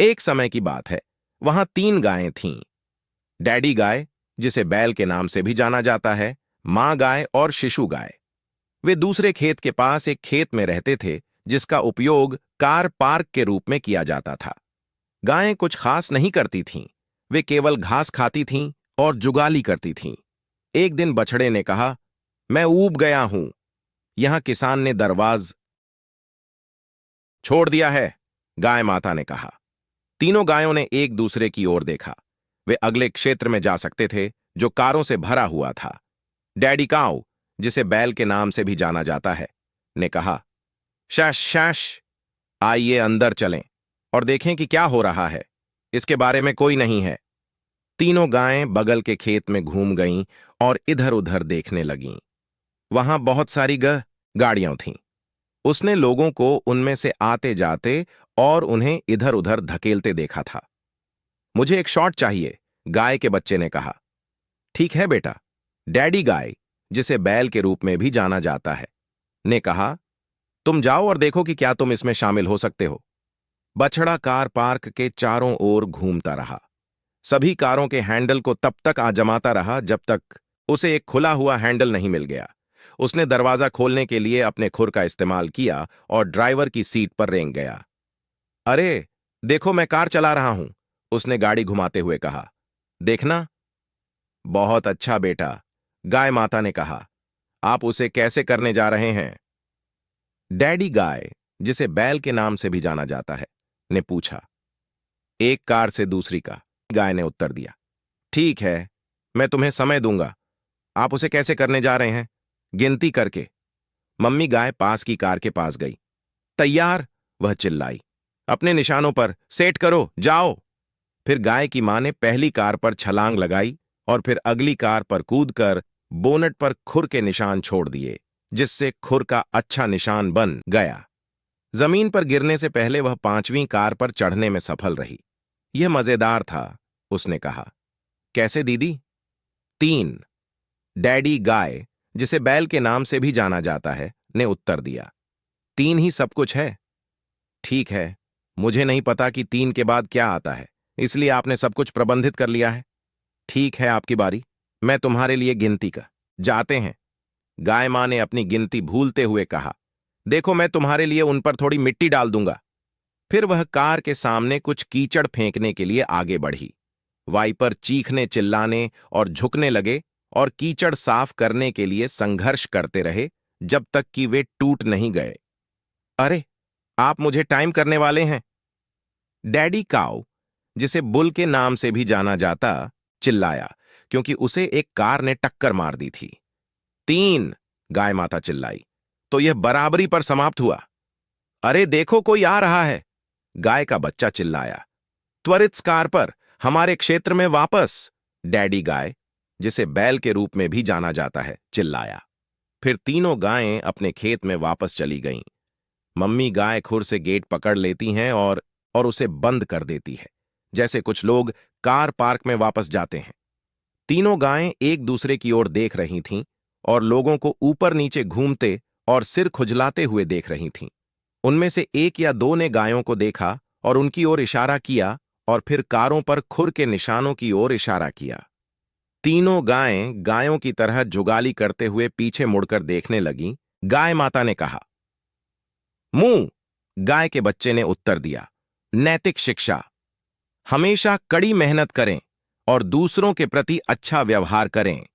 एक समय की बात है, वहां 3 गायें थीं। डैडी गाय, जिसे बैल के नाम से भी जाना जाता है, मां गाय और शिशु गाय। वे दूसरे खेत के पास एक खेत में रहते थे, जिसका उपयोग कार पार्क के रूप में किया जाता था। गायें कुछ खास नहीं करती थीं, वे केवल घास खाती थीं और जुगाली करती थीं। एक दिन बछड़े ने कहा, मैं ऊब गया हूं, यहां किसान ने दरवाज छोड़ दिया है। गाय माता ने कहा। तीनों गायों ने एक दूसरे की ओर देखा। वे अगले क्षेत्र में जा सकते थे, जो कारों से भरा हुआ था। डैडी काऊ, जिसे बैल के नाम से भी जाना जाता है, ने कहा, शश शश, आइए अंदर चलें और देखें कि क्या हो रहा है। इसके बारे में कोई नहीं है। तीनों गायें बगल के खेत में घूम गईं और इधर उधर देखने लगीं। वहां बहुत सारी गाड़ियां थीं। उसने लोगों को उनमें से आते जाते और उन्हें इधर उधर धकेलते देखा था। मुझे एक शॉट चाहिए, गाय के बच्चे ने कहा। ठीक है बेटा, डैडी गाय, जिसे बैल के रूप में भी जाना जाता है, ने कहा, तुम जाओ और देखो कि क्या तुम इसमें शामिल हो सकते हो। बछड़ा कार पार्क के चारों ओर घूमता रहा। सभी कारों के हैंडल को तब तक आजमाता रहा जब तक उसे एक खुला हुआ हैंडल नहीं मिल गया। उसने दरवाजा खोलने के लिए अपने खुर का इस्तेमाल किया और ड्राइवर की सीट पर रेंग गया। अरे, देखो मैं कार चला रहा हूं, उसने गाड़ी घुमाते हुए कहा। देखना। बहुत अच्छा बेटा, गाय माता ने कहा। आप उसे कैसे करने जा रहे हैं? डैडी गाय, जिसे बैल के नाम से भी जाना जाता है, ने पूछा। एक कार से दूसरी का, गाय ने उत्तर दिया। ठीक है, मैं तुम्हें समय दूंगा। आप उसे कैसे करने जा रहे हैं? गिनती करके। मम्मी गाय पास की कार के पास गई। तैयार, वह चिल्लाई। अपने निशानों पर सेट करो, जाओ। फिर गाय की मां ने पहली कार पर छलांग लगाई और फिर अगली कार पर कूदकर बोनट पर खुर के निशान छोड़ दिए, जिससे खुर का अच्छा निशान बन गया। जमीन पर गिरने से पहले वह 5वीं कार पर चढ़ने में सफल रही। यह मजेदार था, उसने कहा। कैसे दीदी? 3। डैडी गाय, जिसे बैल के नाम से भी जाना जाता है, ने उत्तर दिया। 3 ही सब कुछ है। ठीक है, मुझे नहीं पता कि 3 के बाद क्या आता है, इसलिए आपने सब कुछ प्रबंधित कर लिया है। ठीक है, आपकी बारी। मैं तुम्हारे लिए गिनती का जाते हैं। गाय मां ने अपनी गिनती भूलते हुए कहा। देखो, मैं तुम्हारे लिए उन पर थोड़ी मिट्टी डाल दूंगा। फिर वह कार के सामने कुछ कीचड़ फेंकने के लिए आगे बढ़ी। वाइपर चीखने चिल्लाने और झुकने लगे और कीचड़ साफ करने के लिए संघर्ष करते रहे जब तक कि वे टूट नहीं गए। अरे, आप मुझे टाइम करने वाले हैं। डैडी काऊ, जिसे बुल के नाम से भी जाना जाता, चिल्लाया, क्योंकि उसे एक कार ने टक्कर मार दी थी। 3, गाय माता चिल्लाई। तो यह बराबरी पर समाप्त हुआ। अरे देखो, कोई आ रहा है, गाय का बच्चा चिल्लाया। त्वरित कार पर, हमारे क्षेत्र में वापस, डैडी गाय, जिसे बैल के रूप में भी जाना जाता है, चिल्लाया। फिर तीनों गायें अपने खेत में वापस चली गईं। मम्मी गाय खुर से गेट पकड़ लेती हैं और उसे बंद कर देती है, जैसे कुछ लोग कार पार्क में वापस जाते हैं। तीनों गायें एक दूसरे की ओर देख रही थीं और लोगों को ऊपर नीचे घूमते और सिर खुजलाते हुए देख रही थीं। उनमें से 1 या 2 ने गायों को देखा और उनकी ओर इशारा किया और फिर कारों पर खुर के निशानों की ओर इशारा किया। तीनों गायें गायों की तरह जुगाली करते हुए पीछे मुड़कर देखने लगीं। गाय माता ने कहा। मुंह, गाय के बच्चे ने उत्तर दिया। नैतिक शिक्षा। हमेशा कड़ी मेहनत करें और दूसरों के प्रति अच्छा व्यवहार करें।